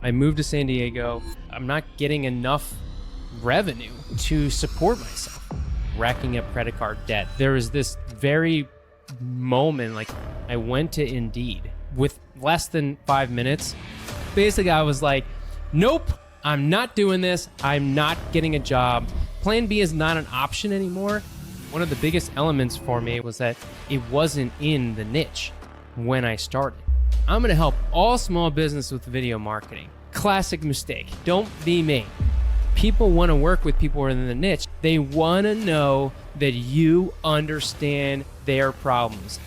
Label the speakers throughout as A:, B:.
A: I moved to San Diego. I'm not getting enough revenue to support myself, racking up credit card debt. There was this very moment, like I went to Indeed with less than 5 minutes. Basically, I was like, nope, I'm not doing this. I'm not getting a job. Plan B is not an option anymore. One of the biggest elements for me was that it wasn't in the niche when I started. I'm gonna help all small business with video marketing. Classic mistake. Don't be me. People wanna work with people who are in the niche. They wanna know that you understand their problems.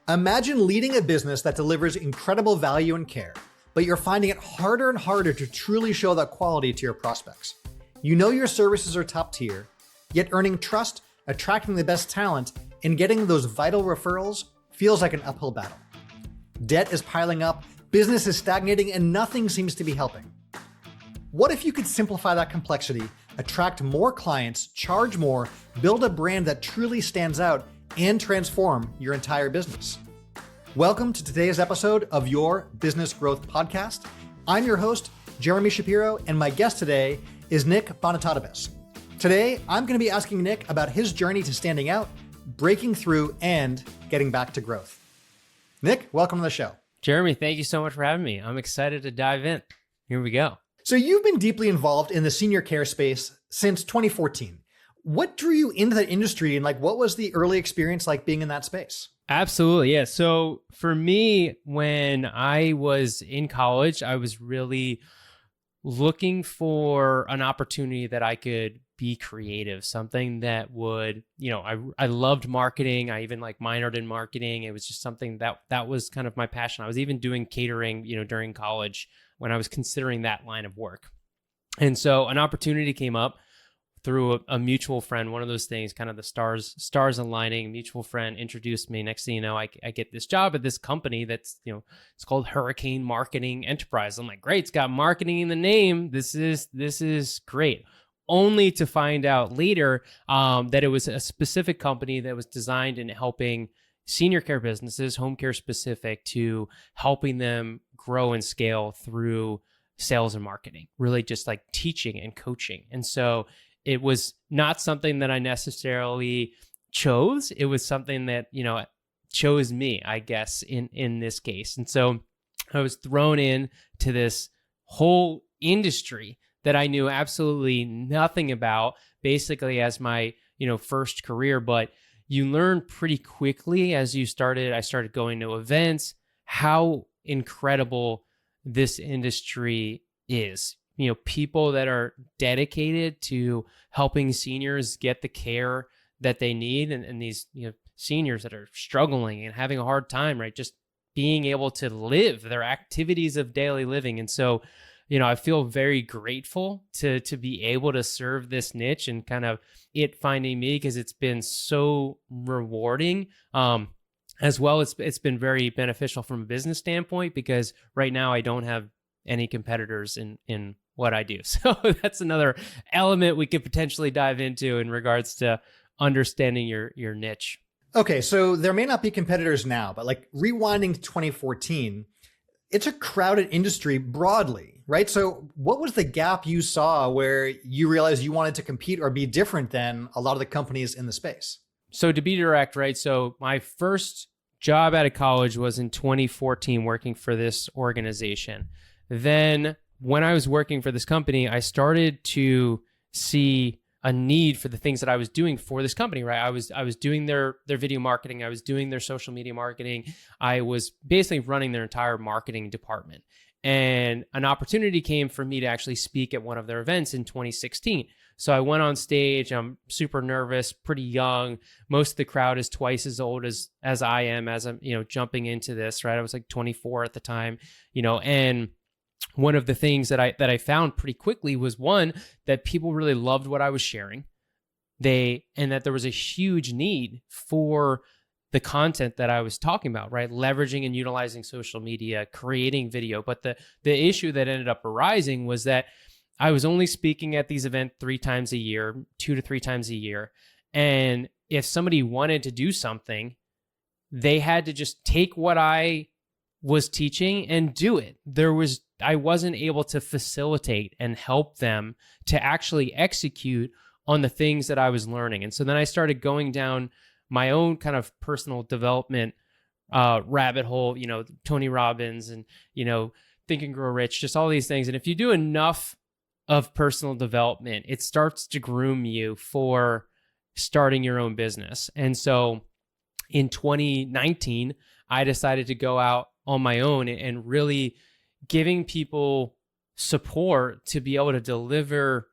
B: Imagine leading a business that delivers incredible value and care, but you're finding it harder and harder to truly show that quality to your prospects. You know your services are top tier, yet earning trust, attracting the best talent, and getting those vital referrals feels like an uphill battle. Debt is piling up, business is stagnating, and nothing seems to be helping. What if you could simplify that complexity, attract more clients, charge more, build a brand that truly stands out, and transform your entire business? Welcome to today's episode of Your Business Growth Podcast. I'm your host, Jeremy Shapiro, and my guest today is Nick Bonitatibus. Today, I'm going to be asking Nick about his journey to standing out, breaking through, and getting back to growth. Nick, welcome to the show.
A: Jeremy, thank you so much for having me. I'm excited to dive in. Here we go.
B: So you've been deeply involved in the senior care space since 2014. What drew you into that industry, and what was the early experience like being in that space?
A: Absolutely, yeah. So for me, when I was in college, I was really looking for an opportunity that I could be creative, something that would, I loved marketing. I even minored in marketing. It was just something that was kind of my passion. I was even doing catering, during college when I was considering that line of work. And so an opportunity came up through a mutual friend, one of those things, kind of the stars aligning. Mutual friend introduced me. Next thing you know, I get this job at this company that's, it's called Hurricane Marketing Enterprise. I'm like, great, it's got marketing in the name. This is great. Only to find out later that it was a specific company that was designed in helping senior care businesses, home care specific, to helping them grow and scale through sales and marketing, really just like teaching and coaching. And so it was not something that I necessarily chose. It was something that, chose me, I guess, in this case. And so I was thrown in to this whole industry that I knew absolutely nothing about, basically as my, first career. But you learn pretty quickly as I started going to events, how incredible this industry is. People that are dedicated to helping seniors get the care that they need, and these, seniors that are struggling and having a hard time, right? Just being able to live their activities of daily living. And so, I feel very grateful to be able to serve this niche and kind of it finding me, because it's been so rewarding. As well, it's been very beneficial from a business standpoint, because right now I don't have any competitors in what I do. So that's another element we could potentially dive into in regards to understanding your niche.
B: Okay, so there may not be competitors now, but rewinding to 2014, it's a crowded industry broadly, right? So what was the gap you saw where you realized you wanted to compete or be different than a lot of the companies in the space?
A: So to be direct, right? So my first job out of college was in 2014 working for this organization. Then when I was working for this company, I started to see a need for the things that I was doing for this company, right? I was doing their video marketing. I was doing their social media marketing. I was basically running their entire marketing department. And an opportunity came for me to actually speak at one of their events in 2016. So I went on stage. I'm super nervous, pretty young. Most of the crowd is twice as old as I am, as I'm, jumping into this, right? I was 24 at the time, and one of the things that I found pretty quickly was, one, that people really loved what I was sharing. And that there was a huge need for the content that I was talking about, right? Leveraging and utilizing social media, creating video. But the issue that ended up arising was that I was only speaking at these events 3 times a year, 2 to 3 times a year. And if somebody wanted to do something, they had to just take what I was teaching and do it. I wasn't able to facilitate and help them to actually execute on the things that I was learning. And so then I started going down my own kind of personal development rabbit hole, Tony Robbins and, Think and Grow Rich, just all these things. And if you do enough of personal development, it starts to groom you for starting your own business. And so in 2019, I decided to go out on my own and really giving people support to be able to deliver,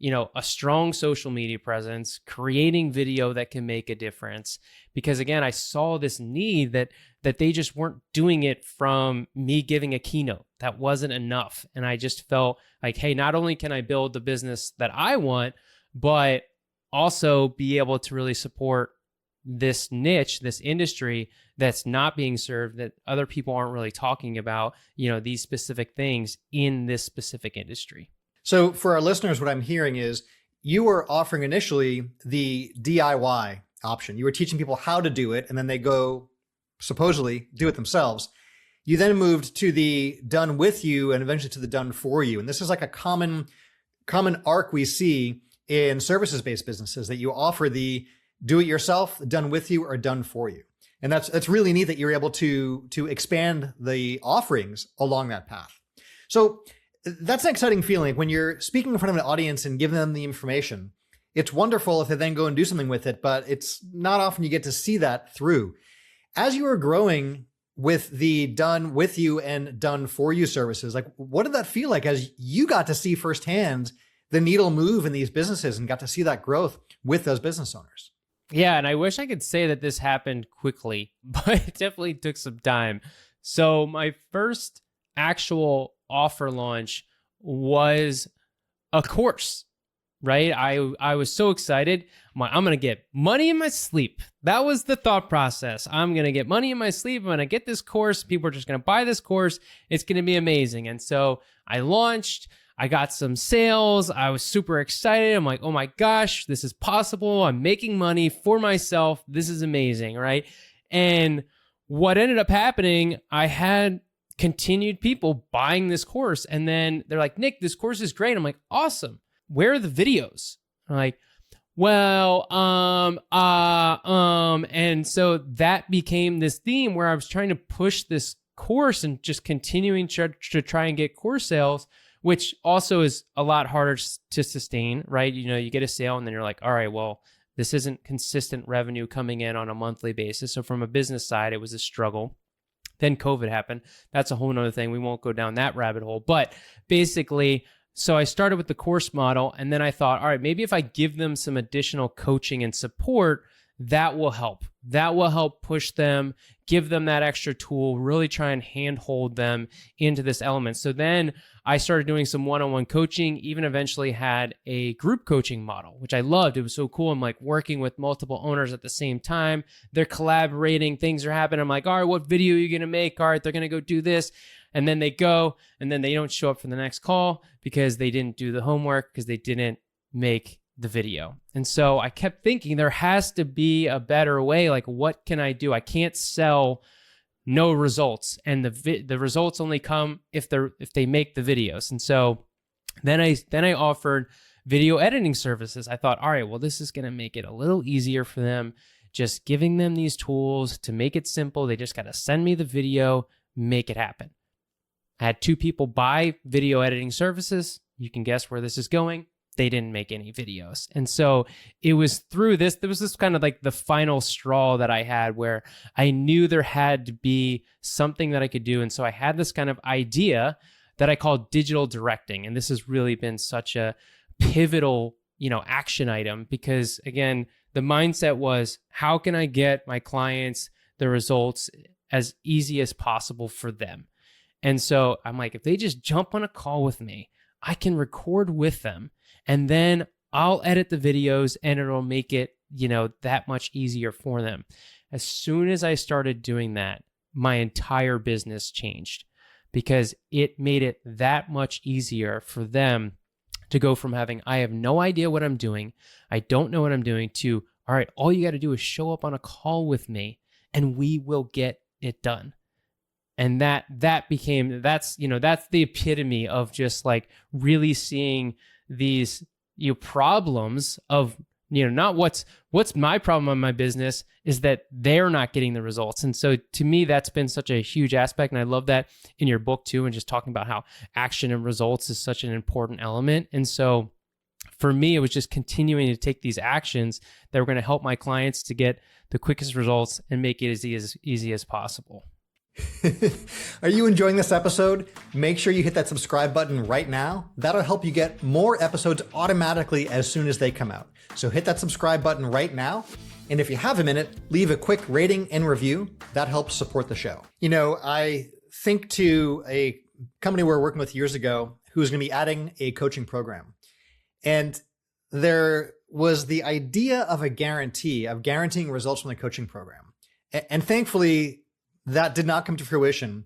A: a strong social media presence, creating video that can make a difference. Because again, I saw this need that they just weren't doing it from me giving a keynote. That wasn't enough. And I just felt like, hey, not only can I build the business that I want, but also be able to really support this niche, this industry that's not being served, that other people aren't really talking about, these specific things in this specific industry.
B: So for our listeners, what I'm hearing is you were offering initially the DIY option. You were teaching people how to do it, and then they go supposedly do it themselves. You then moved to the done with you and eventually to the done for you. And this is like a common arc we see in services-based businesses, that you offer the do it yourself, done with you, or done for you. And that's really neat that you're able to expand the offerings along that path. So that's an exciting feeling when you're speaking in front of an audience and giving them the information. It's wonderful if they then go and do something with it, but it's not often you get to see that through. As you were growing with the done with you and done for you services, like what did that feel like as you got to see firsthand the needle move in these businesses and got to see that growth with those business owners?
A: Yeah, and I wish I could say that this happened quickly, but it definitely took some time. So my first actual offer launch was a course, right? I was so excited. I'm going to get money in my sleep. That was the thought process. I'm going to get money in my sleep. I'm going to get this course. People are just going to buy this course. It's going to be amazing. And so I launched. I got some sales. I was super excited. I'm like, oh my gosh, this is possible. I'm making money for myself. This is amazing, right? And what ended up happening, I had continued people buying this course. And then they're like, Nick, this course is great. I'm like, awesome. Where are the videos? I'm like, well, and so that became this theme where I was trying to push this course and just continuing to try and get course sales, which also is a lot harder to sustain, right? You get a sale and then you're like, all right, well, this isn't consistent revenue coming in on a monthly basis. So from a business side, it was a struggle. Then COVID happened. That's a whole nother thing. We won't go down that rabbit hole. But basically, so I started with the course model, and then I thought, all right, maybe if I give them some additional coaching and support, that will help. That will help push them, give them that extra tool, really try and handhold them into this element. So then I started doing some one-on-one coaching, even eventually had a group coaching model, which I loved. It was so cool. I'm like working with multiple owners at the same time. They're collaborating. Things are happening. I'm like, all right, what video are you going to make? All right, they're going to go do this. And then they go, and then they don't show up for the next call because they didn't do the homework, because they didn't make the video. And so I kept thinking there has to be a better way. Like, what can I do? I can't sell no results, and the results only come if they make the videos. And so then I offered video editing services. I thought, all right, well, this is going to make it a little easier for them, just giving them these tools to make it simple. They just got to send me the video, make it happen. I had 2 people buy video editing services. You can guess where this is going. They didn't make any videos. And so it was through this, there was this kind of like the final straw that I had where I knew there had to be something that I could do. And so I had this kind of idea that I called digital directing. And this has really been such a pivotal, action item, because again, the mindset was, how can I get my clients the results as easy as possible for them? And so I'm like, if they just jump on a call with me, I can record with them, and then I'll edit the videos and it'll make it, that much easier for them. As soon as I started doing that, my entire business changed, because it made it that much easier for them to go from having, I have no idea what I'm doing, I don't know what I'm doing, to, all right, all you got to do is show up on a call with me and we will get it done. And that's the epitome of just like really seeing these problems of, not what's my problem on my business is that they're not getting the results. And so to me, that's been such a huge aspect. And I love that in your book too, and just talking about how action and results is such an important element. And so for me, it was just continuing to take these actions that were going to help my clients to get the quickest results and make it as easy as possible.
B: Are you enjoying this episode? Make sure you hit that subscribe button right now. That'll help you get more episodes automatically as soon as they come out. So hit that subscribe button right now. And if you have a minute, leave a quick rating and review. That helps support the show. I think to a company we were working with years ago who's going to be adding a coaching program. And there was the idea of a guarantee of guaranteeing results from the coaching program. And thankfully, that did not come to fruition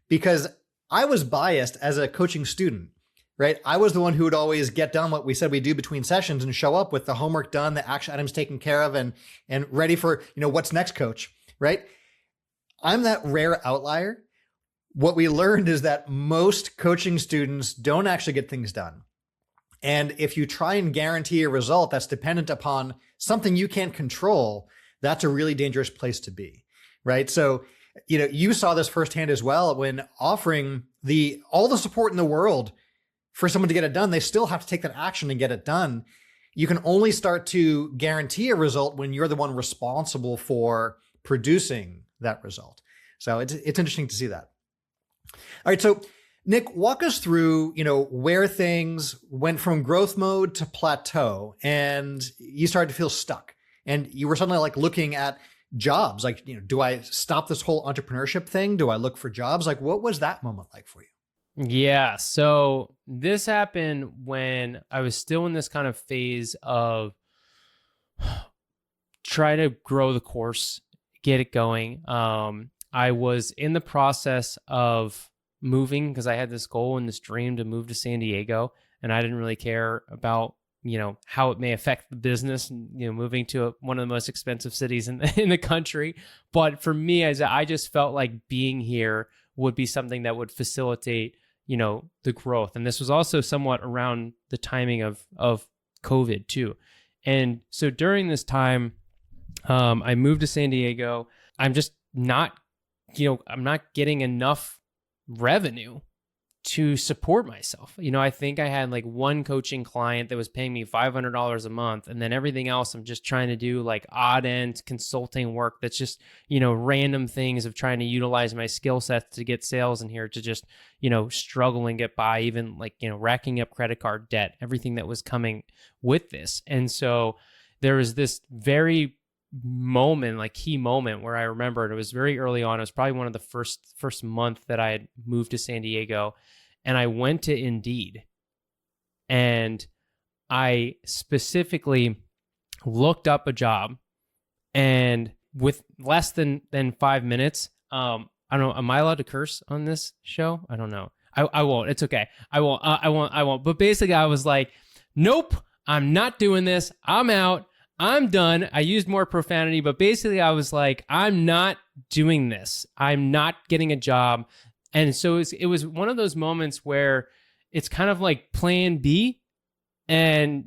B: because I was biased as a coaching student, right? I was the one who would always get done what we said we do between sessions and show up with the homework done, the action items taken care of, and ready for, what's next, coach, right? I'm that rare outlier. What we learned is that most coaching students don't actually get things done. And if you try and guarantee a result that's dependent upon something you can't control, that's a really dangerous place to be, right? So, you saw this firsthand as well when offering all the support in the world for someone to get it done. They still have to take that action and get it done. You can only start to guarantee a result when you're the one responsible for producing that result. So it's interesting to see that. All right. So Nick, walk us through, where things went from growth mode to plateau and you started to feel stuck and you were suddenly like looking at jobs, like, do I stop this whole entrepreneurship thing? Do I look for jobs? Like, what was that moment like for you?
A: Yeah. So this happened when I was still in this kind of phase of try to grow the course, get it going. I was in the process of moving because I had this goal and this dream to move to San Diego, and I didn't really care about how it may affect the business, moving to one of the most expensive cities in the country. But for me, I just felt like being here would be something that would facilitate, the growth. And this was also somewhat around the timing of COVID too. And so during this time, I moved to San Diego. I'm just not, I'm not getting enough revenue to support myself. I think I had like one coaching client that was paying me $500 a month. And then everything else, I'm just trying to do like odd end consulting work that's just, random things of trying to utilize my skill sets to get sales in here to just, struggle and get by, even like, racking up credit card debt, everything that was coming with this. And so there was this very moment, like key moment where I remembered it was very early on. It was probably one of the first month that I had moved to San Diego. And I went to Indeed and I specifically looked up a job, and with less than 5 minutes, I don't know, am I allowed to curse on this show? I don't know. I won't. It's okay. I won't. But basically I was like, nope, I'm not doing this. I'm out. I'm done. I used more profanity, but basically I was like, I'm not doing this. I'm not getting a job. And so it was one of those moments where it's kind of like plan B, and,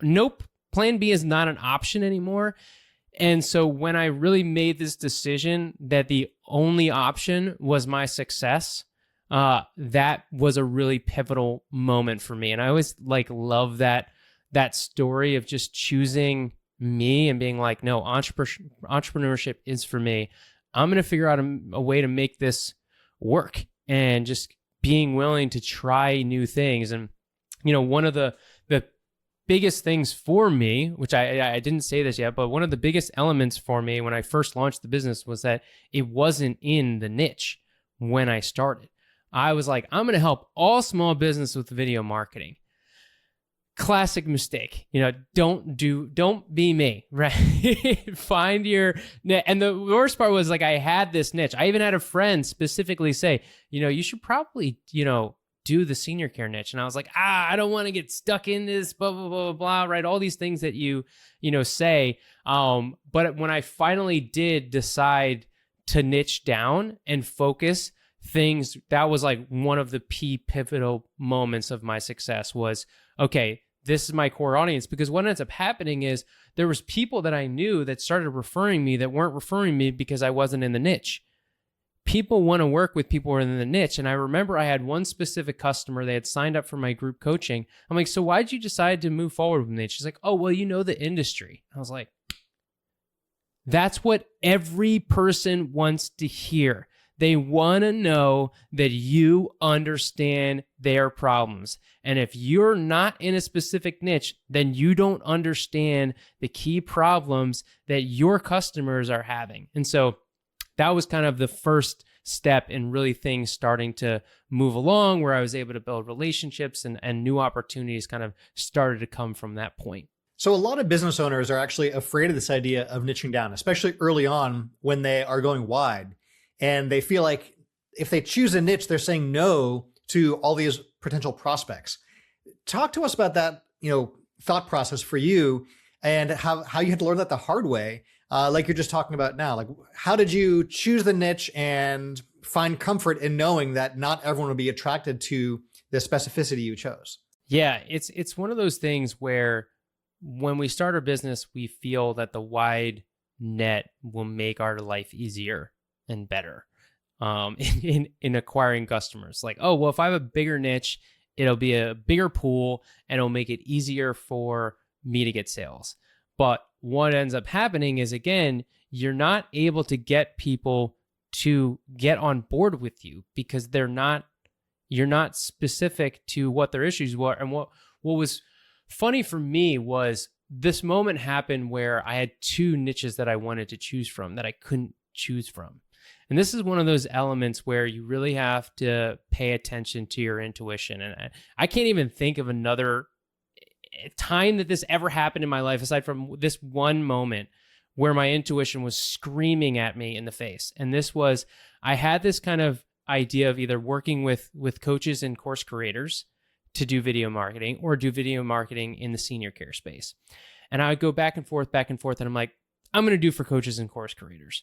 A: nope, plan B is not an option anymore. And so when I really made this decision that the only option was my success, that was a really pivotal moment for me. And I always love that story of just choosing me and being like, no, entrepreneurship is for me. I'm going to figure out a way to make this work, and just being willing to try new things. And, one of the biggest things for me, which I didn't say this yet, but one of the biggest elements for me when I first launched the business was that it wasn't in the niche when I started. I was like, I'm going to help all small business with video marketing. Classic mistake, don't be me, right? Find your niche. And the worst part was I had this niche. I even had a friend specifically say, you should probably, do the senior care niche. And I was like, I don't want to get stuck in this, blah, blah, blah, blah, right? All these things that you say. But when I finally did decide to niche down and focus, things that was like one of the pivotal moments of my success was, okay, this is my core audience. Because what ends up happening is there was people that I knew that started referring me that weren't referring me because I wasn't in the niche. People want to work with people who are in the niche. And I remember I had one specific customer, they had signed up for my group coaching. I'm like, so why'd you decide to move forward with me? She's like, oh, well, you know the industry. I was like, that's what every person wants to hear. They want to know that you understand their problems. And if you're not in a specific niche, then you don't understand the key problems that your customers are having. And so that was kind of the first step in really things starting to move along, where I was able to build relationships and new opportunities kind of started to come from that point.
B: So a lot of business owners are actually afraid of this idea of niching down, especially early on when they are going wide. And they feel like if they choose a niche, they're saying no to all these potential prospects. Talk to us about that, thought process for you and how you had to learn that the hard way, like you're just talking about now. Like, how did you choose the niche and find comfort in knowing that not everyone would be attracted to the specificity you chose?
A: Yeah, it's one of those things where when we start our business, we feel that the wide net will make our life easier and better in acquiring customers. Like, oh, well, if I have a bigger niche, it'll be a bigger pool and it'll make it easier for me to get sales. But what ends up happening is, again, you're not able to get people to get on board with you because you're not specific to what their issues were. And what was funny for me was this moment happened where I had two niches that I wanted to choose from that I couldn't choose from. And this is one of those elements where you really have to pay attention to your intuition. And I can't even think of another time that this ever happened in my life, aside from this one moment where my intuition was screaming at me in the face. And this was, I had this kind of idea of either working with coaches and course creators to do video marketing or do video marketing in the senior care space. And I would go back and forth, and I'm like, I'm going to do for coaches and course creators.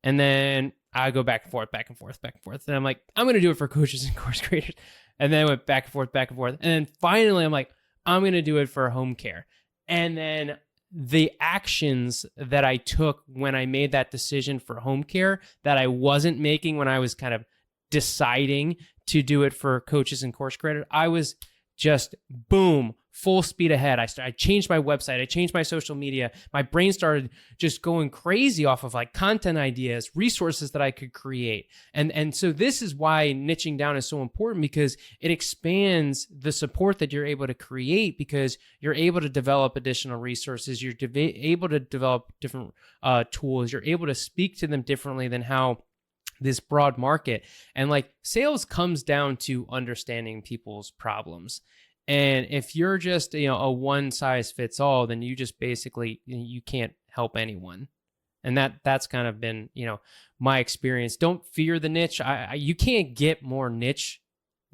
A: And then I go back and forth. And I'm like, I'm going to do it for coaches and course creators. And then I went back and forth. And then finally, I'm like, I'm going to do it for home care. And then the actions that I took when I made that decision for home care that I wasn't making when I was kind of deciding to do it for coaches and course creators, I was just boom, full speed ahead. I changed my website. I changed my social media. My brain started just going crazy off of like content ideas, resources that I could create. And so this is why niching down is so important, because it expands the support that you're able to create, because you're able to develop additional resources. You're able to develop different tools. You're able to speak to them differently than how this broad market. And like sales comes down to understanding people's problems. And if you're just, a one size fits all, then you just basically, you can't help anyone. And that's kind of been, my experience. Don't fear the niche. You can't get more niche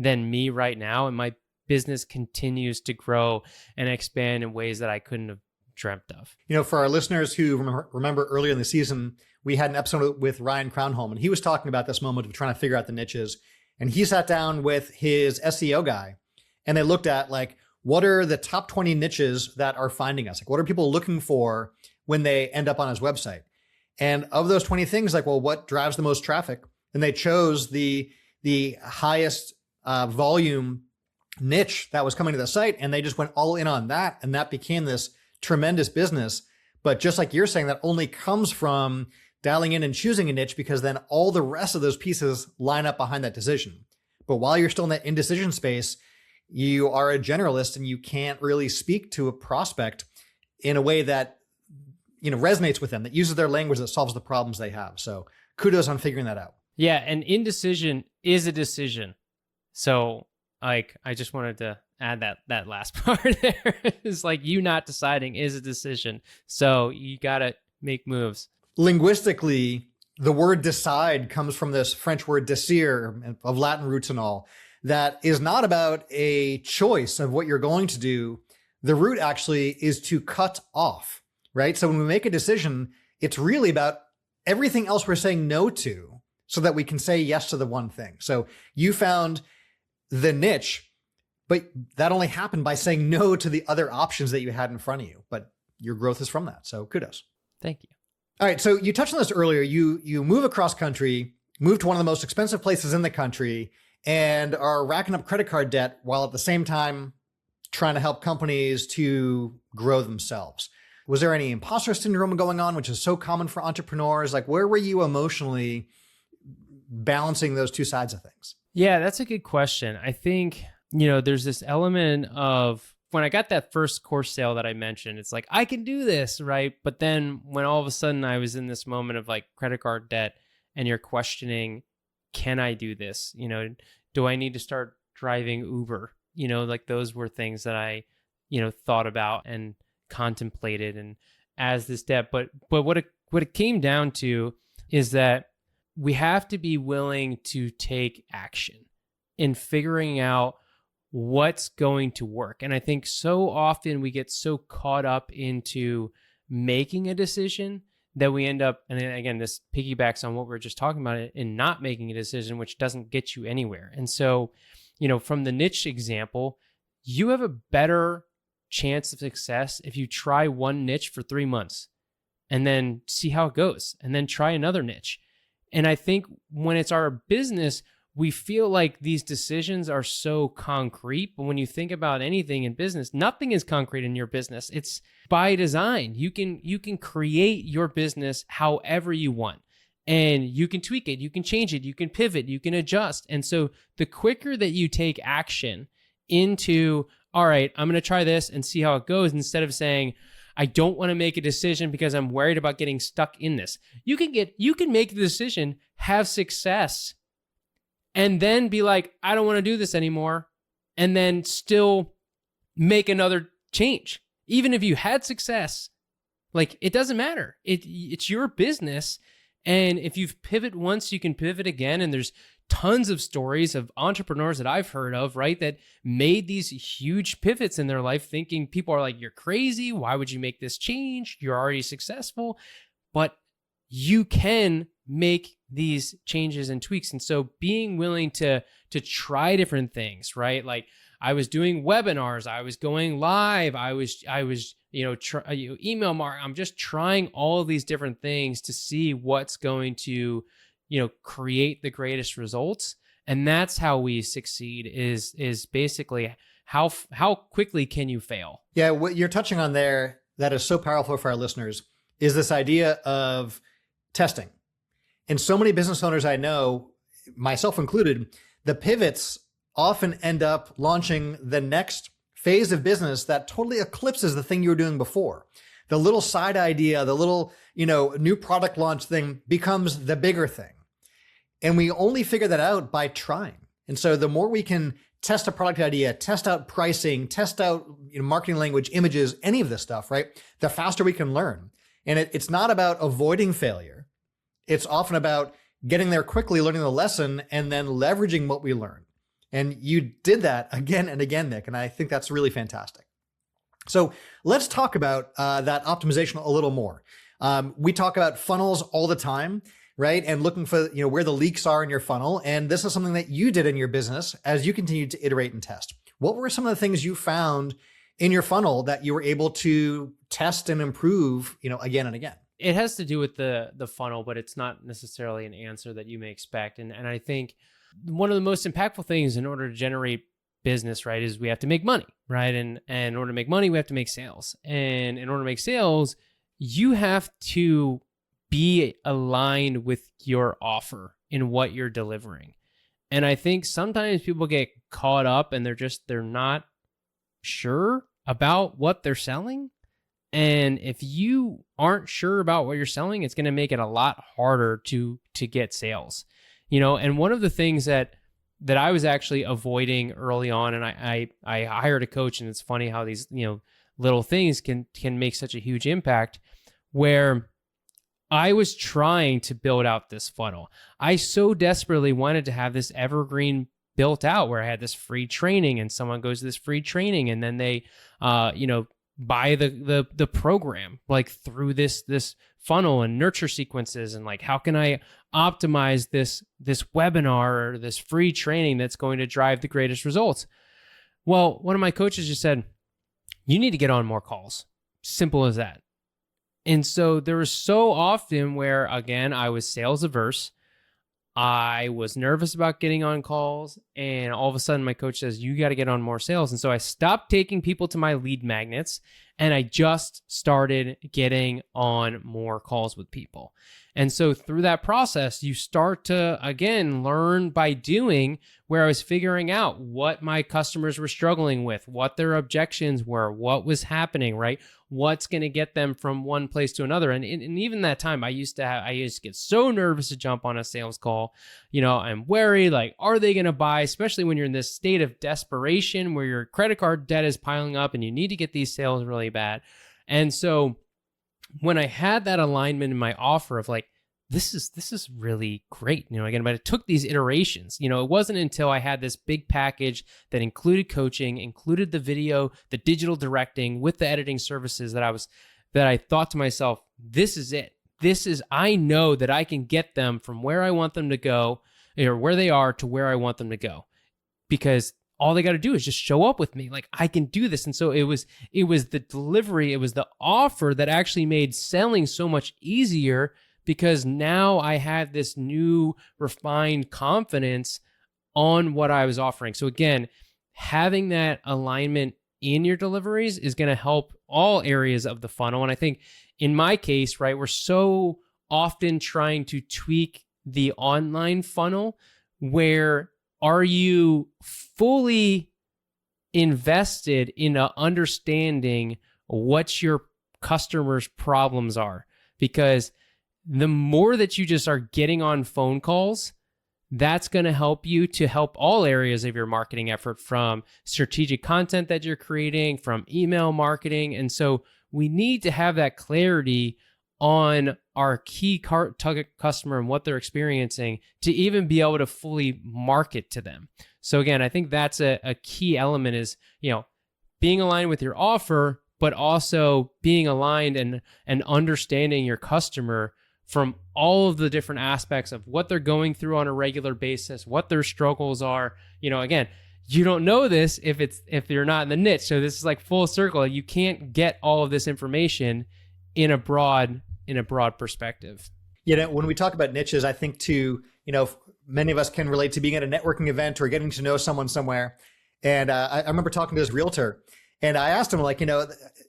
A: than me right now. And my business continues to grow and expand in ways that I couldn't have dreamt of.
B: For our listeners who remember earlier in the season, we had an episode with Ryan Crownholm, and he was talking about this moment of trying to figure out the niches. And he sat down with his SEO guy, and they looked at like, what are the top 20 niches that are finding us? Like, what are people looking for when they end up on his website? And of those 20 things, like, well, what drives the most traffic? And they chose the highest volume niche that was coming to the site, and they just went all in on that. And that became this tremendous business. But just like you're saying, that only comes from dialing in and choosing a niche, because then all the rest of those pieces line up behind that decision. But while you're still in that indecision space, you are a generalist and you can't really speak to a prospect in a way that, resonates with them, that uses their language, that solves the problems they have. So kudos on figuring that out.
A: Yeah. And indecision is a decision. So like, I just wanted to add that last part there. It's like, you not deciding is a decision. So you got to make moves.
B: Linguistically, the word decide comes from this French word désir, of Latin roots and all, that is not about a choice of what you're going to do. The root actually is to cut off, right? So when we make a decision, it's really about everything else we're saying no to. so that we can say yes to the one thing. So you found the niche, but that only happened by saying no to the other options that you had in front of you. But your growth is from that. So kudos.
A: Thank you.
B: All right. So you touched on this earlier. You move across country, move to one of the most expensive places in the country, and are racking up credit card debt while at the same time trying to help companies to grow themselves. Was there any imposter syndrome going on, which is so common for entrepreneurs? Like, where were you emotionally balancing those two sides of things?
A: Yeah, that's a good question. I think, there's this element of when I got that first course sale that I mentioned, it's like, I can do this, right? But then when all of a sudden I was in this moment of like credit card debt and you're questioning, can I do this? Do I need to start driving Uber? Like those were things that I, thought about and contemplated and as this debt. But what it came down to is that we have to be willing to take action in figuring out what's going to work. And I think so often we get so caught up into making a decision that we end up, and again, this piggybacks on what we were just talking about, in not making a decision, which doesn't get you anywhere. And so, from the niche example, you have a better chance of success if you try one niche for 3 months and then see how it goes and then try another niche. And I think when it's our business, we feel like these decisions are so concrete, but when you think about anything in business, nothing is concrete in your business. It's by design. You can create your business however you want, and you can tweak it, you can change it, you can pivot, you can adjust. And so the quicker that you take action into, all right, I'm going to try this and see how it goes, instead of saying, I don't want to make a decision because I'm worried about getting stuck in this. You can make the decision, have success, and then be like, I don't want to do this anymore, and then still make another change. Even if you had success, like, it doesn't matter. It's your business. And if you've pivot once, you can pivot again. And there's tons of stories of entrepreneurs that I've heard of, right, that made these huge pivots in their life, thinking people are like, you're crazy. Why would you make this change? You're already successful. But you can make these changes and tweaks. And so being willing to try different things, right? Like, I was doing webinars, I was going live, I was email marketing. I'm just trying all of these different things to see what's going to, create the greatest results. And that's how we succeed, is basically how quickly can you fail?
B: Yeah, what you're touching on there that is so powerful for our listeners is this idea of testing. And so many business owners I know, myself included, the pivots often end up launching the next phase of business that totally eclipses the thing you were doing before. The little side idea, the little, new product launch thing becomes the bigger thing. And we only figure that out by trying. And so the more we can test a product idea, test out pricing, test out marketing language, images, any of this stuff, right? The faster we can learn. And it's not about avoiding failure. It's often about getting there quickly, learning the lesson, and then leveraging what we learn. And you did that again and again, Nick, and I think that's really fantastic. So let's talk about that optimization a little more. We talk about funnels all the time, right? And looking for where the leaks are in your funnel. And this is something that you did in your business as you continued to iterate and test. What were some of the things you found in your funnel that you were able to test and improve, again and again?
A: It has to do with the funnel, but it's not necessarily an answer that you may expect. And I think one of the most impactful things in order to generate business, right, is we have to make money, right? And in order to make money, we have to make sales. And in order to make sales, you have to be aligned with your offer in what you're delivering. And I think sometimes people get caught up and they're not sure about what they're selling. And if you aren't sure about what you're selling, it's going to make it a lot harder to get sales. And one of the things that I was actually avoiding early on, and I hired a coach, and it's funny how these, little things can make such a huge impact, where I was trying to build out this funnel. I so desperately wanted to have this evergreen built out where I had this free training, and someone goes to this free training, and then they, buy the program, like through this funnel and nurture sequences, and like how can I optimize this webinar or this free training that's going to drive the greatest results. Well, one of my coaches just said, you need to get on more calls. Simple as that. And so there was so often where, again, I was sales averse. I was nervous about getting on calls, and all of a sudden my coach says, you got to get on more sales. And so I stopped taking people to my lead magnets, and I just started getting on more calls with people. And so through that process, you start to, again, learn by doing, where I was figuring out what my customers were struggling with, what their objections were, what was happening, right? What's going to get them from one place to another. And even that time, I used to get so nervous to jump on a sales call. I'm worried, like, are they going to buy, especially when you're in this state of desperation where your credit card debt is piling up and you need to get these sales really bad. And so when I had that alignment in my offer of like, this is really great, again, but it took these iterations. It wasn't until I had this big package that included coaching, included the video, the digital directing with the editing services that I thought to myself, this is it. I know that I can get them from where I want them to go, or where they are, to where I want them to go, because all they got to do is just show up with me. Like, I can do this. And so it was the delivery, it was the offer that actually made selling so much easier, because now I had this new refined confidence on what I was offering. So again, having that alignment in your deliveries is going to help all areas of the funnel. And I think in my case, right, we're so often trying to tweak the online funnel, where are you fully invested in understanding what your customers' problems are? Because the more that you just are getting on phone calls, that's going to help you to help all areas of your marketing effort, from strategic content that you're creating, from email marketing. And so we need to have that clarity on our key target customer and what they're experiencing to even be able to fully market to them. So again, I think that's a key element, is, being aligned with your offer, but also being aligned and understanding your customer from all of the different aspects of what they're going through on a regular basis, what their struggles are. Again, you don't know this if you're not in the niche. So this is like full circle. You can't get all of this information in a broad perspective.
B: When we talk about niches, I think too, many of us can relate to being at a networking event or getting to know someone somewhere. And I remember talking to this realtor, and I asked him, like,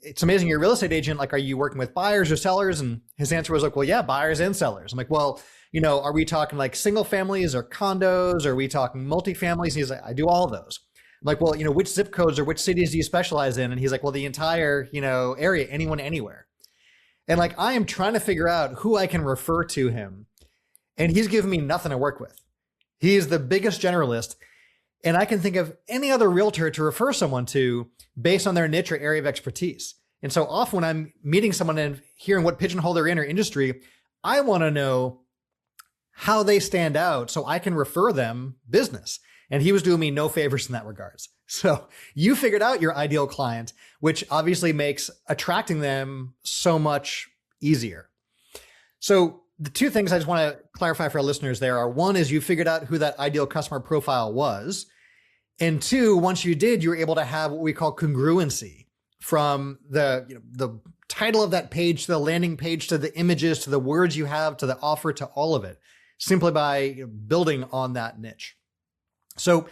B: it's amazing, you're a real estate agent. Like, are you working with buyers or sellers? And his answer was like, well, yeah, buyers and sellers. I'm like, well, are we talking like single families or condos? Or are we talking multifamilies? And he's like, I do all of those. I'm like, well, which zip codes or which cities do you specialize in? And he's like, well, the entire, area, anyone, anywhere. And like, I am trying to figure out who I can refer to him. And he's giving me nothing to work with. He is the biggest generalist. And I can think of any other realtor to refer someone to based on their niche or area of expertise. And so often when I'm meeting someone and hearing what pigeonhole they're in or industry, I want to know how they stand out so I can refer them business. And he was doing me no favors in that regards. So you figured out your ideal client, which obviously makes attracting them so much easier. So the two things I just want to clarify for our listeners there are, one is you figured out who that ideal customer profile was. And two, once you did, you were able to have what we call congruency from the title of that page to the landing page to the images to the words you have to the offer to all of it, simply by building on that niche. So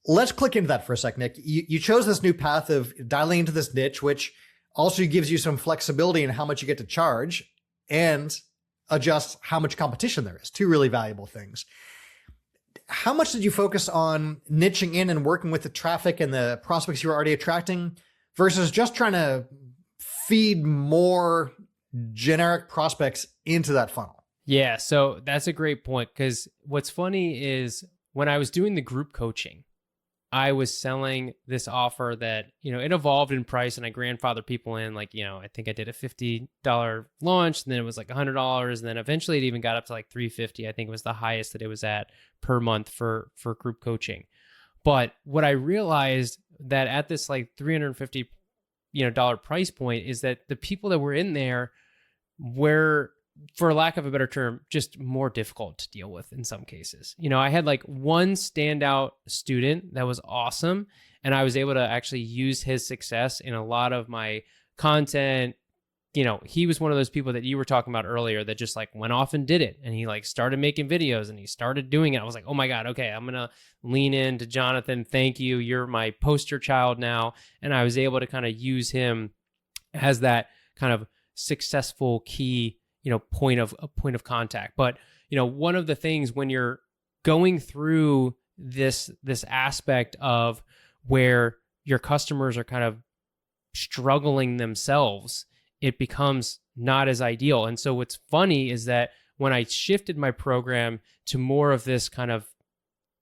B: let's click into that for a sec, Nick. You chose this new path of dialing into this niche, which also gives you some flexibility in how much you get to charge and adjust how much competition there is. Two really valuable things. How much did you focus on niching in and working with the traffic and the prospects you were already attracting versus just trying to feed more generic prospects into that funnel?
A: Yeah, so that's a great point, because what's funny is when I was doing the group coaching, I was selling this offer that, it evolved in price, and I grandfathered people in, like, I think I did a $50 launch, and then it was like $100, and then eventually it even got up to like $350. I think it was the highest that it was at per month for group coaching. But what I realized that at this like $350 dollar price point is that the people that were in there were, for lack of a better term, just more difficult to deal with in some cases. I had like one standout student that was awesome, and I was able to actually use his success in a lot of my content. He was one of those people that you were talking about earlier that just like went off and did it. And he like started making videos and he started doing it. I was like, oh my God, okay, I'm going to lean into Jonathan. Thank you. You're my poster child now. And I was able to kind of use him as that kind of successful key, point of contact. But, one of the things when you're going through this aspect of where your customers are kind of struggling themselves, it becomes not as ideal. And so what's funny is that when I shifted my program to more of this kind of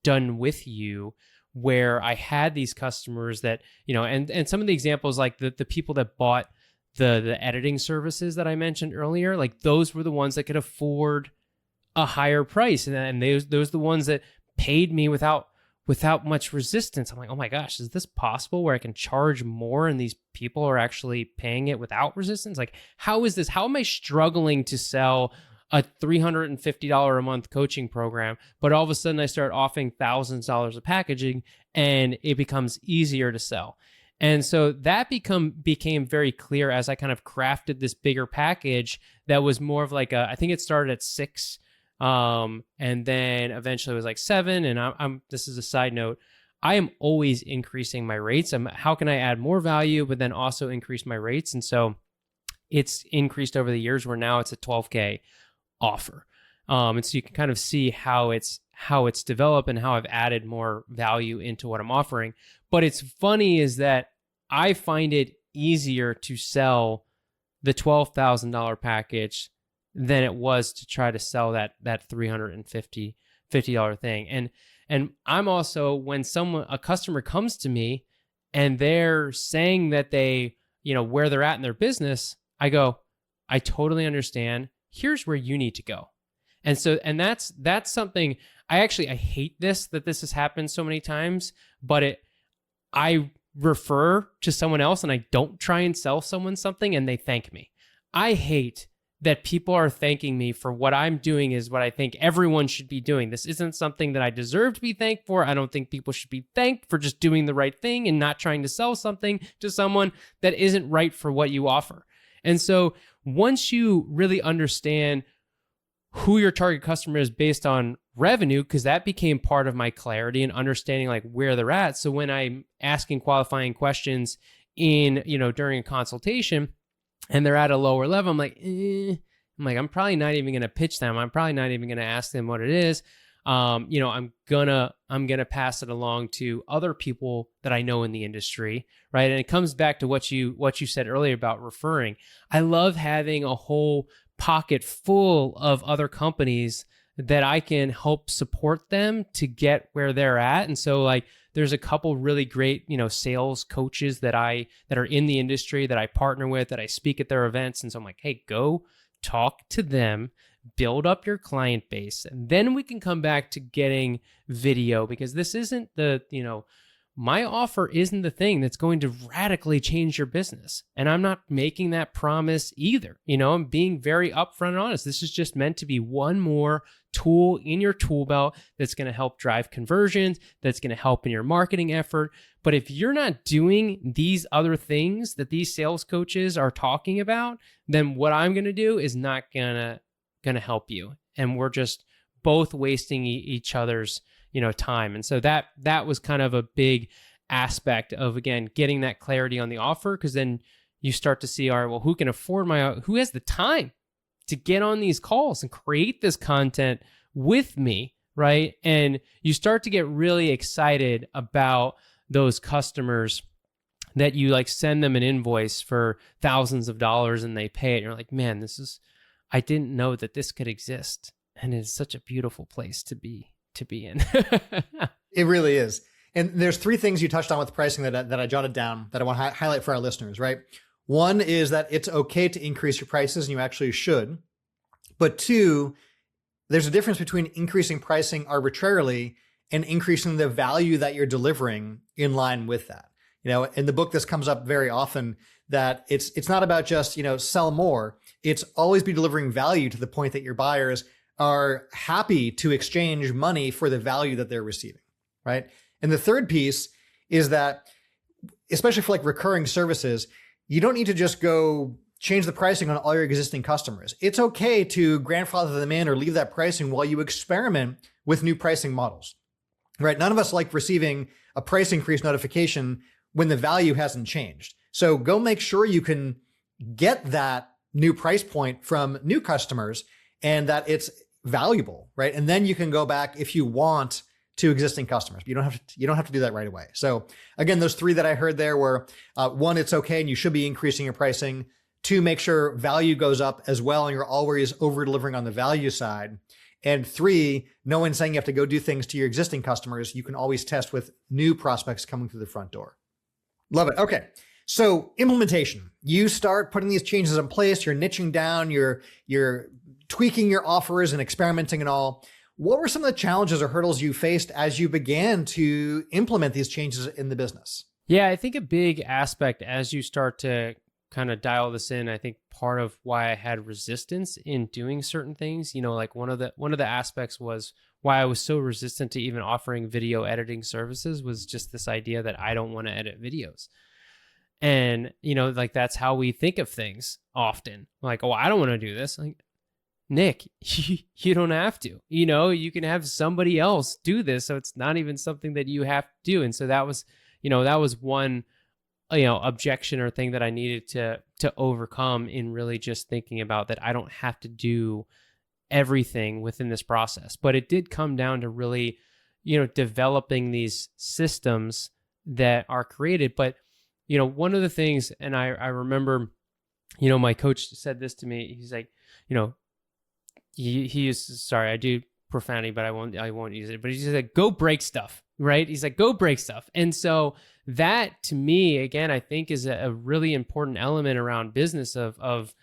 A: done with you, where I had these customers that, and some of the examples, like the people that bought the editing services that I mentioned earlier, like those were the ones that could afford a higher price. And those are the ones that paid me without much resistance. I'm like, oh my gosh, is this possible where I can charge more and these people are actually paying it without resistance? Like, how is this? How am I struggling to sell a $350 a month coaching program, but all of a sudden I start offering thousands of dollars of packaging and it becomes easier to sell? And so that became very clear as I kind of crafted this bigger package that was more of like I think it started at 6. And then eventually it was like 7. And this is a side note, I am always increasing my rates. How can I add more value, but then also increase my rates? And so it's increased over the years where now it's a $12K offer. And so you can kind of see how it's developed and how I've added more value into what I'm offering. But it's funny is that I find it easier to sell the $12,000 package than it was to try to sell that $350 thing. And I'm also, when a customer comes to me and they're saying that they, where they're at in their business, I go, I totally understand. Here's where you need to go. And so, and that's something I hate that this has happened so many times, but I refer to someone else and I don't try and sell someone something and they thank me. I hate that people are thanking me for what I'm doing is what I think everyone should be doing. This isn't something that I deserve to be thanked for. I don't think people should be thanked for just doing the right thing and not trying to sell something to someone that isn't right for what you offer. And so once you really understand who your target customer is based on revenue, because that became part of my clarity and understanding like where they're at. So when I'm asking qualifying questions during a consultation and they're at a lower level, I'm like, I'm probably not even going to pitch them. I'm probably not even going to ask them what it is. I'm gonna pass it along to other people that I know in the industry, right? And it comes back to what you said earlier about referring. I love having a whole pocket full of other companies that I can help support them to get where they're at. And so like there's a couple really great, sales coaches that are in the industry that I partner with, that I speak at their events. And so I'm like, hey, go talk to them, build up your client base, and then we can come back to getting video, because this isn't my offer isn't the thing that's going to radically change your business. And I'm not making that promise either. I'm being very upfront and honest. This is just meant to be one more tool in your tool belt that's going to help drive conversions, that's going to help in your marketing effort. But if you're not doing these other things that these sales coaches are talking about, then what I'm going to do is not going to help you. And we're just both wasting each other's time. And so that was kind of a big aspect of, again, getting that clarity on the offer, because then you start to see, all right, well, who has the time to get on these calls and create this content with me, right? And you start to get really excited about those customers that you like send them an invoice for thousands of dollars and they pay it. And you're like, man, I didn't know that this could exist. And it's such a beautiful place to be in.
B: It really is. And there's 3 things you touched on with pricing that I jotted down that I want to highlight for our listeners, right? One is that it's okay to increase your prices, and you actually should. But 2, there's a difference between increasing pricing arbitrarily and increasing the value that you're delivering in line with that. In the book, this comes up very often, that it's not about just, sell more. It's always be delivering value to the point that your buyers are happy to exchange money for the value that they're receiving, right? And the third piece is that, especially for like recurring services, you don't need to just go change the pricing on all your existing customers. It's okay to grandfather them in or leave that pricing while you experiment with new pricing models, right? None of us like receiving a price increase notification when the value hasn't changed. So go make sure you can get that new price point from new customers and that it's valuable, right? And then you can go back if you want to existing customers. You don't have to do that right away. So again, those three that I heard there were, one, it's okay and you should be increasing your pricing. Two, make sure value goes up as well and you're always over delivering on the value side. And three, no one's saying you have to go do things to your existing customers. You can always test with new prospects coming through the front door. Love it. Okay. So implementation, you start putting these changes in place, you're niching down, you're tweaking your offers and experimenting and all. What were some of the challenges or hurdles you faced as you began to implement these changes in the business?
A: Yeah, I think a big aspect as you start to kind of dial this in, I think part of why I had resistance in doing certain things, like one of the aspects was why I was so resistant to even offering video editing services was just this idea that I don't want to edit videos. And, like that's how we think of things often. Like, oh, I don't want to do this. Like, Nick, you don't have to. You can have somebody else do this. So it's not even something that you have to do. And so that was one objection or thing that I needed to overcome in really just thinking about that I don't have to do everything within this process. But it did come down to really, developing these systems that are created. But, one of the things, and I remember, my coach said this to me, he's like, he used, sorry, I do profanity, but I won't use it. But he's just like, go break stuff, right? He's like, go break stuff. And so that to me, again, I think is a really important element around business of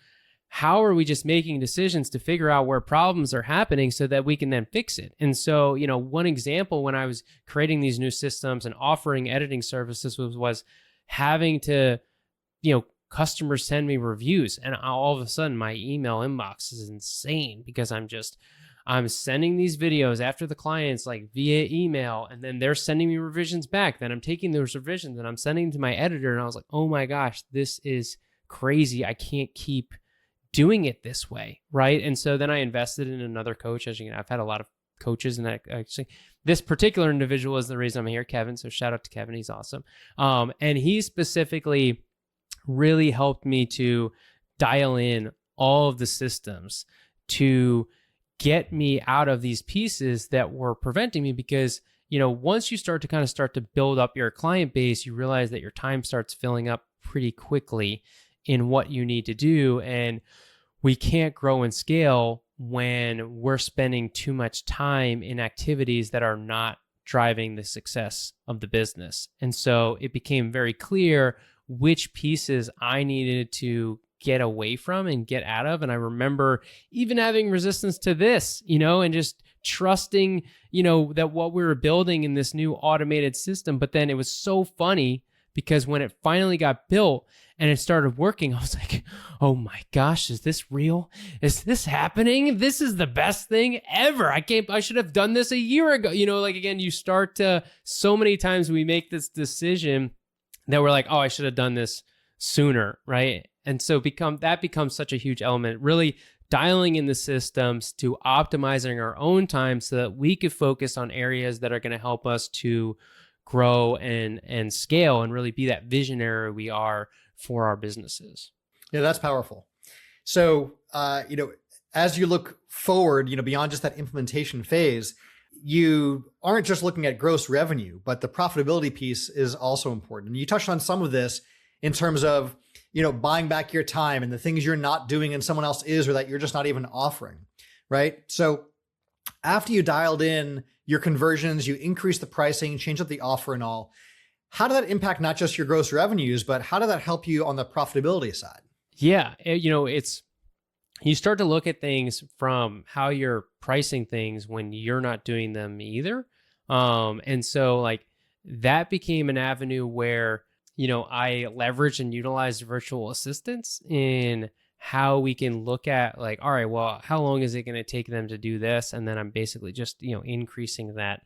A: how are we just making decisions to figure out where problems are happening so that we can then fix it. And so, one example when I was creating these new systems and offering editing services was having to, customers send me reviews, and all of a sudden my email inbox is insane because I'm sending these videos after the clients like via email, and then they're sending me revisions back. Then I'm taking those revisions and I'm sending them to my editor. And I was like, oh my gosh, this is crazy. I can't keep doing it this way. Right. And so then I invested in another coach. As you know, I've had a lot of coaches, and actually this particular individual is the reason I'm here, Kevin. So shout out to Kevin. He's awesome. And he specifically really helped me to dial in all of the systems to get me out of these pieces that were preventing me. Because, once you start to build up your client base, you realize that your time starts filling up pretty quickly in what you need to do. And we can't grow and scale when we're spending too much time in activities that are not driving the success of the business. And so it became very clear which pieces I needed to get away from and get out of. And I remember even having resistance to this, and just trusting, that what we were building in this new automated system. But then it was so funny because when it finally got built and it started working, I was like, oh my gosh, is this real? Is this happening? This is the best thing ever. I should have done this a year ago. Again, you start to, so many times we make this decision that we're like, oh, I should have done this sooner, right? And so that becomes such a huge element, really dialing in the systems to optimizing our own time so that we could focus on areas that are going to help us to grow and scale and really be that visionary we are for our businesses.
B: Yeah, that's powerful. So, as you look forward, beyond just that implementation phase, you aren't just looking at gross revenue, but the profitability piece is also important. And you touched on some of this in terms of, buying back your time and the things you're not doing and someone else is, or that you're just not even offering, right? So after you dialed in your conversions, you increased the pricing, changed up the offer and all, how did that impact not just your gross revenues, but how did that help you on the profitability side?
A: Yeah. You start to look at things from how you're pricing things when you're not doing them either. And so like that became an avenue where, I leverage and utilize virtual assistants in how we can look at like, all right, well, how long is it going to take them to do this? And then I'm basically just, increasing that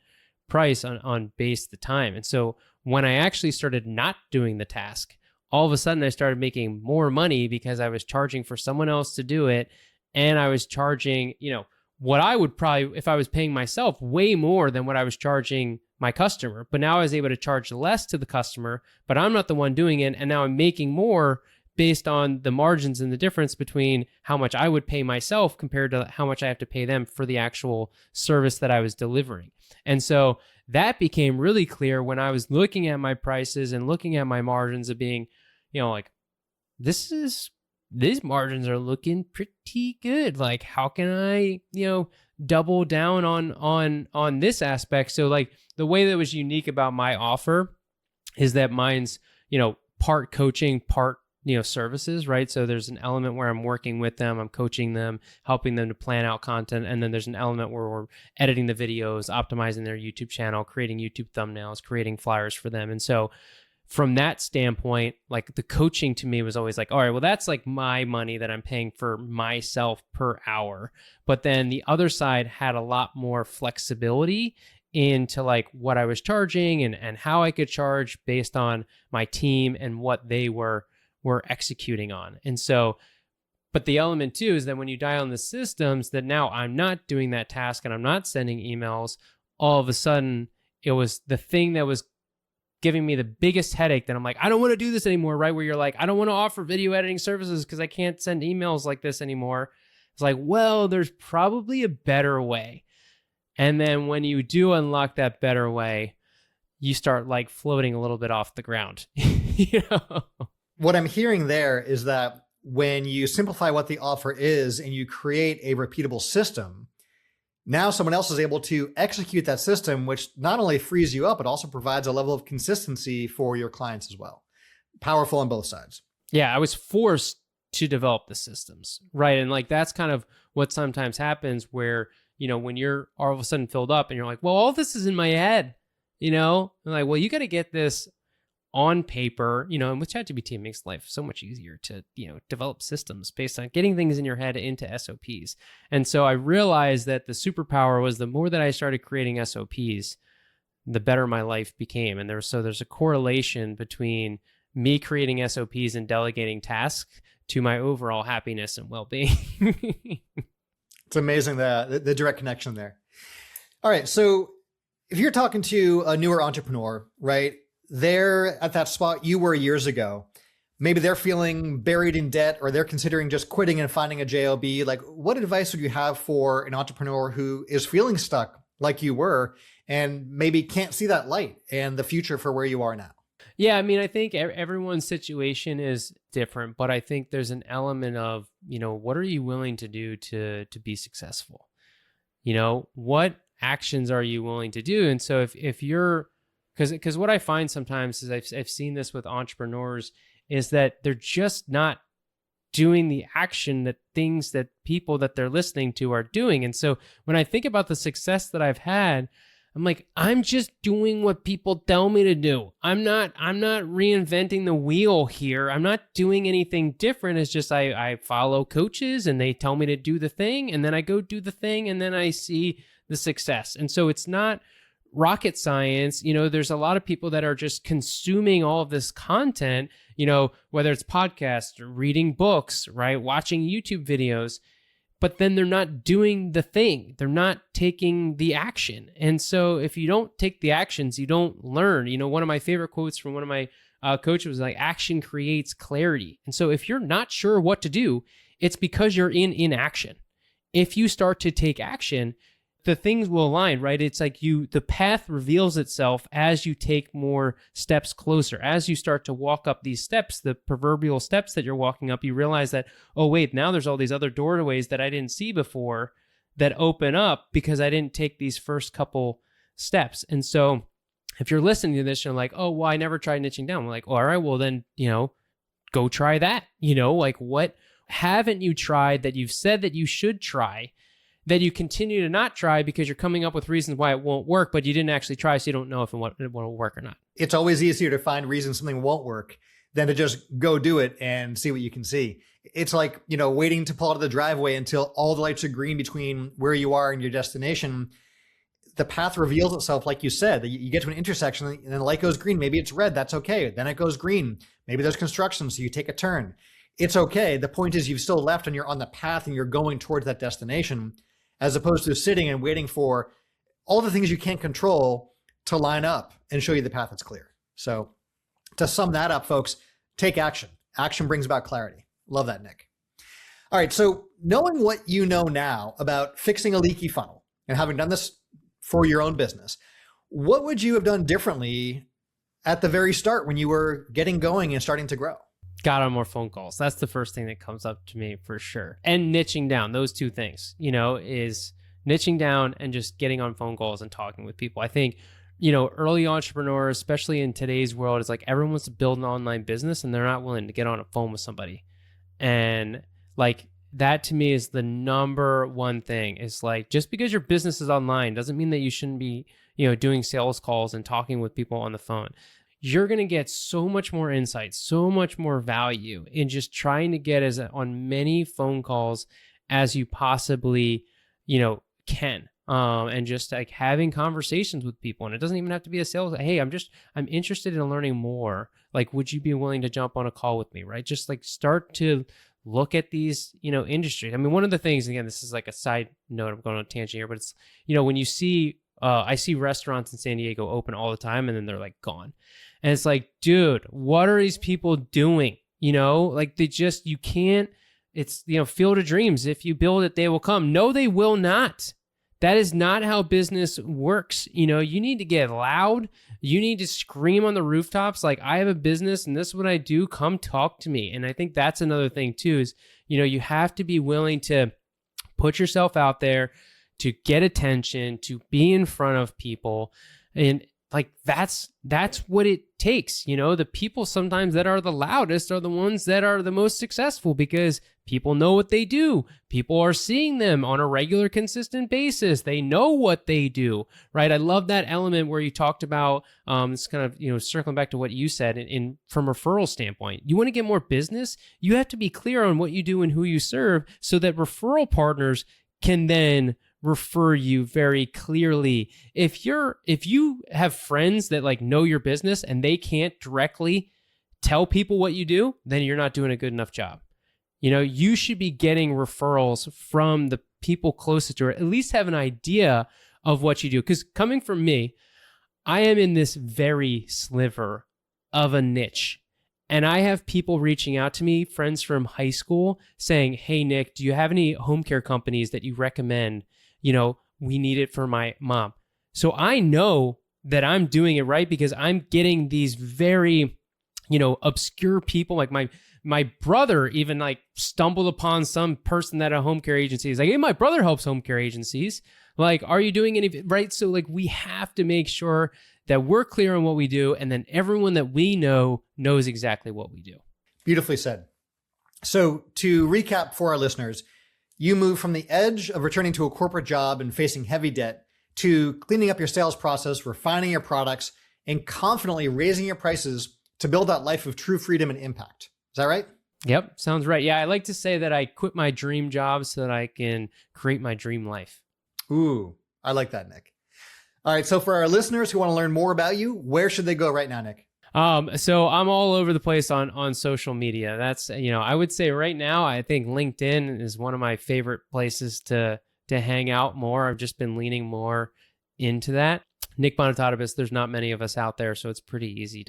A: price on base the time. And so when I actually started not doing the task, all of a sudden I started making more money because I was charging for someone else to do it. And I was charging, what I would probably, if I was paying myself, way more than what I was charging my customer. But now I was able to charge less to the customer, but I'm not the one doing it. And now I'm making more based on the margins and the difference between how much I would pay myself compared to how much I have to pay them for the actual service that I was delivering. And so that became really clear when I was looking at my prices and looking at my margins of being, like, these margins are looking pretty good. Like, how can I, double down on this aspect? So like the way that was unique about my offer is that mine's, part coaching, part services, right? So there's an element where I'm working with them, I'm coaching them, helping them to plan out content. And then there's an element where we're editing the videos, optimizing their YouTube channel, creating YouTube thumbnails, creating flyers for them. And so from that standpoint, like the coaching to me was always like, all right, well, that's like my money that I'm paying for myself per hour. But then the other side had a lot more flexibility into like what I was charging and how I could charge based on my team and what they were executing on. And so, but the element too is that when you dial in the systems that now I'm not doing that task and I'm not sending emails, all of a sudden it was the thing that was giving me the biggest headache that I'm like, I don't want to do this anymore, right? Where you're like, I don't want to offer video editing services because I can't send emails like this anymore. It's like, well, there's probably a better way. And then when you do unlock that better way, you start like floating a little bit off the ground.
B: What I'm hearing there is that when you simplify what the offer is and you create a repeatable system, now someone else is able to execute that system, which not only frees you up, it also provides a level of consistency for your clients as well. Powerful on both sides.
A: Yeah, I was forced to develop the systems, right? And like that's kind of what sometimes happens where, when you're all of a sudden filled up and you're like, well, all this is in my head, and like, well, you got to get this on paper, and with ChatGPT, it makes life so much easier to, develop systems based on getting things in your head into SOPs. And so I realized that the superpower was the more that I started creating SOPs, the better my life became. And there's a correlation between me creating SOPs and delegating tasks to my overall happiness and well-being.
B: It's amazing the direct connection there. All right. So if you're talking to a newer entrepreneur, right? They're at that spot you were years ago. Maybe they're feeling buried in debt or they're considering just quitting and finding a job. Like, what advice would you have for an entrepreneur who is feeling stuck like you were and maybe can't see that light and the future for where you are now?
A: Yeah, I mean, I think everyone's situation is different, but I think there's an element of, what are you willing to do to be successful? What actions are you willing to do? And so if you're, because what I find sometimes is I've seen this with entrepreneurs is that they're just not doing the action that things that people that they're listening to are doing. And so when I think about the success that I've had, I'm like, I'm just doing what people tell me to do. I'm not reinventing the wheel here. I'm not doing anything different. It's just I follow coaches and they tell me to do the thing and then I go do the thing and then I see the success. And so it's not rocket science. There's a lot of people that are just consuming all of this content, whether it's podcasts or reading books, right? Watching YouTube videos, but then they're not doing the thing. They're not taking the action. And so if you don't take the actions, you don't learn. One of my favorite quotes from one of my coaches was like, action creates clarity. And so if you're not sure what to do, it's because you're in inaction. If you start to take action, the things will align, right? It's like the path reveals itself as you take more steps closer. As you start to walk up these steps, the proverbial steps that you're walking up, you realize that, oh, wait, now there's all these other doorways that I didn't see before that open up because I didn't take these first couple steps. And so if you're listening to this, you're like, oh, well, I never tried niching down. I'm like, all right, well, then, go try that. Like what haven't you tried that you've said that you should try that you continue to not try because you're coming up with reasons why it won't work, but you didn't actually try, so you don't know if it will work or not.
B: It's always easier to find reasons something won't work than to just go do it and see what you can see. It's like, waiting to pull out of the driveway until all the lights are green between where you are and your destination. The path reveals itself, like you said, that you get to an intersection and the light goes green. Maybe it's red. That's okay. Then it goes green. Maybe there's construction, so you take a turn. It's okay. The point is you've still left and you're on the path and you're going towards that destination, as opposed to sitting and waiting for all the things you can't control to line up and show you the path that's clear. So to sum that up, folks, take action. Action brings about clarity. Love that, Nick. All right. So knowing what you know now about fixing a leaky funnel and having done this for your own business, what would you have done differently at the very start when you were getting going and starting to grow?
A: Got on more phone calls. That's the first thing that comes up to me for sure. And niching down, those two things, is niching down and just getting on phone calls and talking with people. I think, early entrepreneurs, especially in today's world, is like everyone wants to build an online business and they're not willing to get on a phone with somebody. And like that to me is the number one thing. Is like, just because your business is online doesn't mean that you shouldn't be, doing sales calls and talking with people on the phone. You're going to get so much more insight, so much more value in just trying to get on many phone calls as you possibly, can. And just like having conversations with people. And it doesn't even have to be a sales. Hey, I'm interested in learning more. Like, would you be willing to jump on a call with me? Right. Just like start to look at these, industries. I mean, one of the things, again, this is like a side note, I'm going on a tangent here, but it's, when you see, I see restaurants in San Diego open all the time and then they're like gone. And it's like, dude, what are these people doing? Like you can't, it's, Field of Dreams. If you build it, they will come. No, they will not. That is not how business works. You need to get loud. You need to scream on the rooftops. Like, I have a business and this is what I do. Come talk to me. And I think that's another thing too, is, you have to be willing to put yourself out there, to get attention, to be in front of people. And like, that's what it takes. The people sometimes that are the loudest are the ones that are the most successful, because people know what they do. People are seeing them on a regular, consistent basis. They know what they do, right? I love that element where you talked about, this kind of, circling back to what you said from a referral standpoint. You want to get more business, you have to be clear on what you do and who you serve so that referral partners can then refer you very clearly. If you have friends that like know your business and they can't directly tell people what you do, then you're not doing a good enough job. You should be getting referrals from the people closest to it, at least have an idea of what you do. Because coming from me, I am in this very sliver of a niche. And I have people reaching out to me, friends from high school, saying, hey, Nick, do you have any home care companies that you recommend? We need it for my mom. So I know that I'm doing it right because I'm getting these very, obscure people. Like my brother even like stumbled upon some person that a home care agency is like, hey, my brother helps home care agencies. Like, are you doing anything? Right. So like, we have to make sure that we're clear on what we do. And then everyone that we know knows exactly what we do.
B: Beautifully said. So to recap for our listeners, you move from the edge of returning to a corporate job and facing heavy debt to cleaning up your sales process, refining your products, and confidently raising your prices to build that life of true freedom and impact. Is that right?
A: Yep. Sounds right. Yeah. I like to say that I quit my dream job so that I can create my dream life.
B: Ooh, I like that, Nick. All right. So for our listeners who want to learn more about you, where should they go right now, Nick?
A: So I'm all over the place on social media. That's, I would say right now, I think LinkedIn is one of my favorite places to hang out more. I've just been leaning more into that. Nick Bonitatibus, there's not many of us out there, so it's pretty easy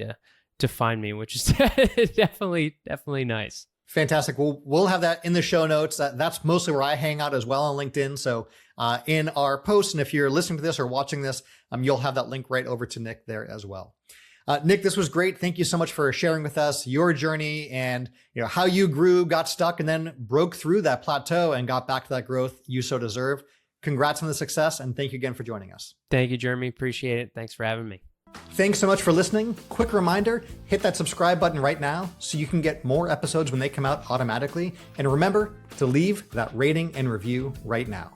A: to find me, which is definitely nice.
B: Fantastic. We'll have that in the show notes. That's mostly where I hang out as well on LinkedIn. So in our posts, and if you're listening to this or watching this, you'll have that link right over to Nick there as well. Nick, this was great. Thank you so much for sharing with us your journey and how you grew, got stuck, and then broke through that plateau and got back to that growth you so deserve. Congrats on the success, and thank you again for joining us.
A: Thank you, Jeremy. Appreciate it. Thanks for having me.
B: Thanks so much for listening. Quick reminder, hit that subscribe button right now so you can get more episodes when they come out automatically. And remember to leave that rating and review right now.